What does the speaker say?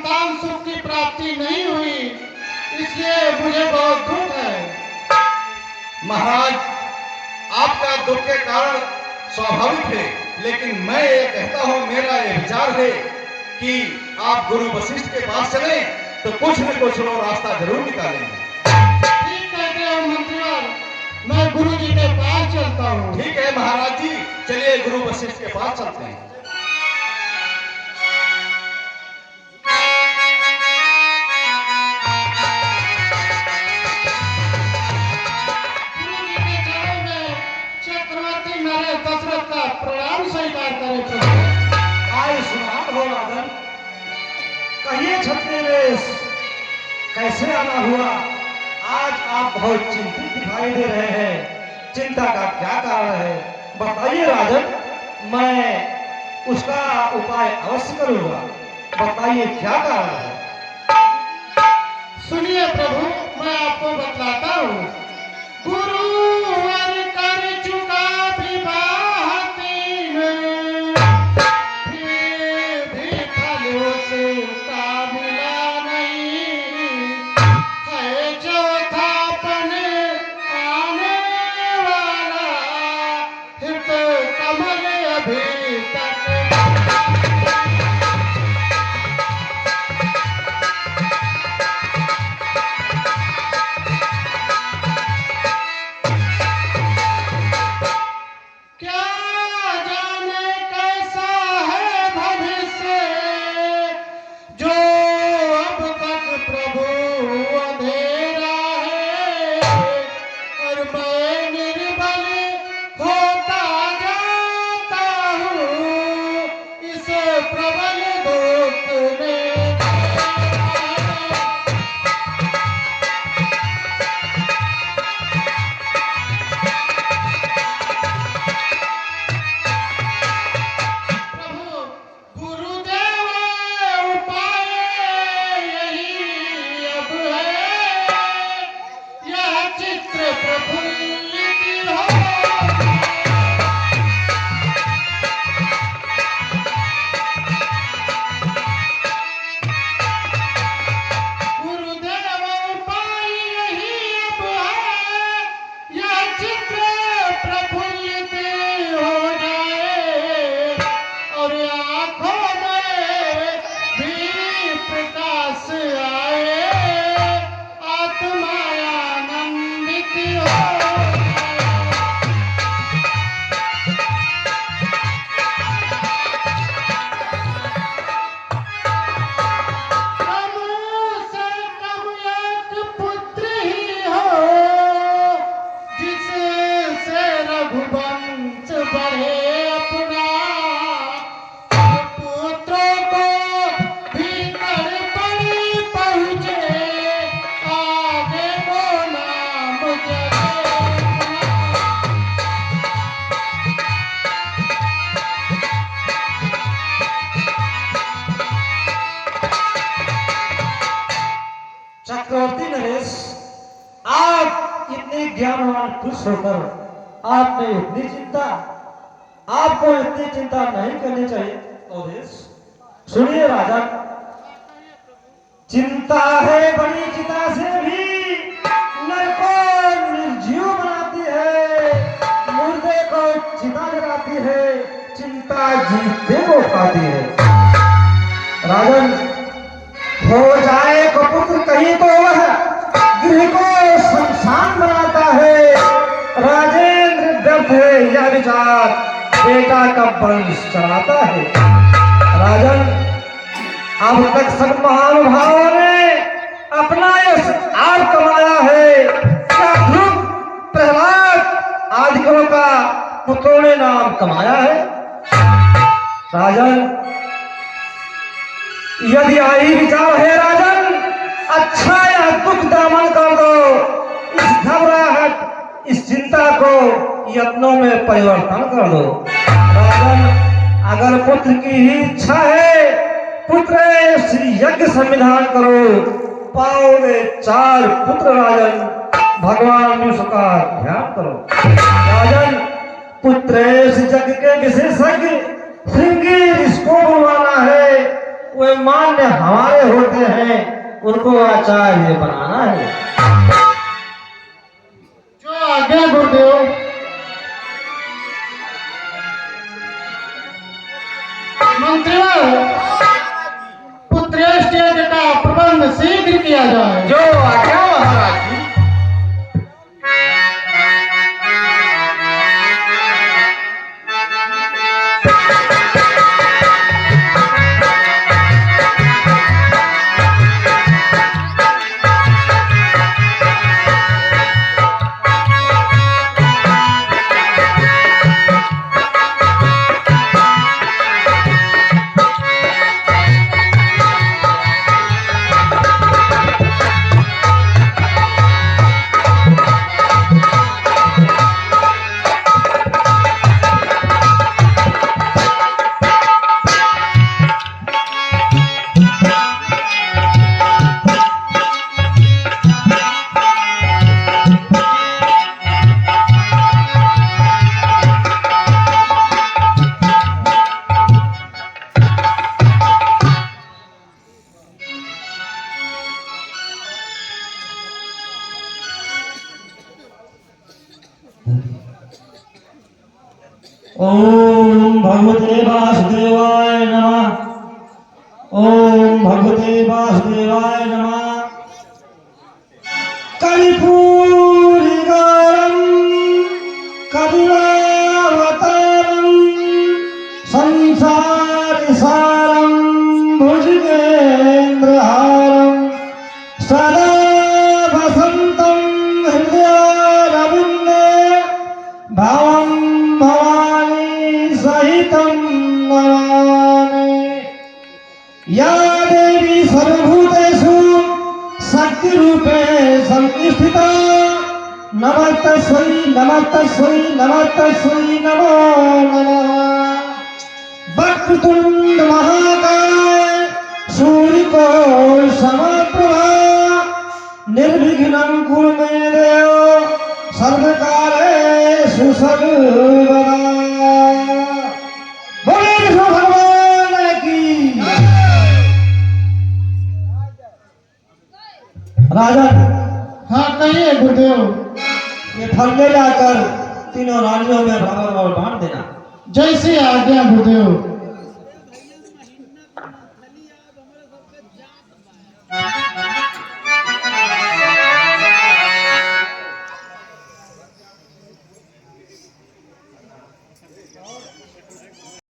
संतान सुख की प्राप्ति नहीं हुई, इसलिए मुझे बहुत दुख है। महाराज, आपका दुख के कारण स्वाभाविक है, लेकिन मैं ये कहता हूँ, मेरा ये विचार है कि आप गुरु वशिष्ठ के पास चलें तो कुछ न कुछ वो रास्ता जरूर निकालेंगे। ठीक कहते हो मंत्रीवर, मैं गुरु जी के पास चलता हूँ। ठीक है महाराज जी, चलिए गुरु वशिष्ठ के पास चलते हैं। गुरु जी के चरणों में चक्रवर्ती नरेश दशरथ का प्रणाम स्वीकार करें प्रभु। आए सुनाम हो राजन, कहिए क्षत्रिय नरेश, कैसे आना हुआ? आज आप बहुत चिंतित दिखाई दे रहे हैं, चिंता का क्या कारण है? बताइए राजन, मैं उसका उपाय अवश्य करूंगा। बताइए क्या कारण है? सुनिए प्रभु, मैं आपको बतलाता हूँ। गुरुवर कर चुका विवाह तीन, फिर भी फल उसका मिला नहीं। है चौथापन आने वाला, हित कमल अभी तक। क्या जाने कैसा है भविष्य, जो अब तक प्रभु अंधेरा है। और मैं निर्बल होता जाता हूँ, इस प्रबल दुख में। प्रभु, गुरुदेव उपाय यही अब है, यह चित्र प्रफुल्लित हो। गुरुदेव उपाय यही अब है, यह चित्र प्रफुल्लित हो जाए, और आंखों में भी प्रकाश आए, आत्मा आनंदित हो। कम से कम एक पुत्र ही हो, जिससे रघुवंश बढ़े अपना। पुत्रों को भीतर पड़ी पहुँचे, आगे वो नाम जपे। चक्रवर्ती नरेश, आप इतने ज्ञानवान पुरुष होकर आपने इतनी चिंता, आपको इतनी चिंता नहीं करनी चाहिए। अवधेश, सुनिए राजा, चिंता है बड़ी चिता से भी नर को निर्जीव बनाती है, मुर्दे को चिता जलाती है, चिंता जीते को खाती है। राजन, हो जाए को पुत्र कहीं तो वह गृह को शमशान बनाता है। राजेंद्र व्यर्थ है यह विचार, बेटा का वंश चलाता है। राजन, अब तक सब महानुभावों ने अपना यश आर कमाया है, क्या ध्रुव, प्रहलाद आदिकों का पुत्रों ने नाम कमाया है। राजन, यदि यही विचार है राजन, अच्छा यह दुख दामन कर दो, इस घबराहट, इस चिंता को यत्नों में परिवर्तन कर दो। राजन, अगर पुत्र की ही इच्छा है, पुत्र श्री यज्ञ संविधान करो, पाओगे 4 पुत्र। राजन, भगवान विष्णु का ध्यान करो। राजन, पुत्र यज्ञ के विशेषज्ञ श्रृंगी इसको बुलवाना है, वे मान्य हमारे होते हैं, उनको आचार्य बनाना है। जो आज्ञा गुरुदेव। मंत्रीवर, पुत्रेष्ट यज्ञ का प्रबंध शीघ्र किया जाए। जो आज्ञा महाराज जी। ओम भगवते वासुदेवाय नमः। ओम भगवते वासुदेवाय नमः। कर्पूरी गौरम कपिलावतारम संसार सारम भुजगेन्द्रहारम सदा वसंतम हृदयारविंदे भावं भवानी सहितं नमामि। या देवी सर्वभूतेषु शक्तिरूपे संस्थिता नमस्तस्यै नमस्तस्यै नमस्तस्यै नमो नमः। वक्रतुंड महाकाय सूर्यकोटि समप्रभा निर्विघ्नं कुरु मे देव सर्वकार्येषु सर्वदा। बोले कृष्ण भगवान की। राजा, हाँ कहिए गुरुदेव। ये फल ले जाकर तीनों राज्यों में बराबर बांट देना। जैसे आज्ञा गुरुदेव।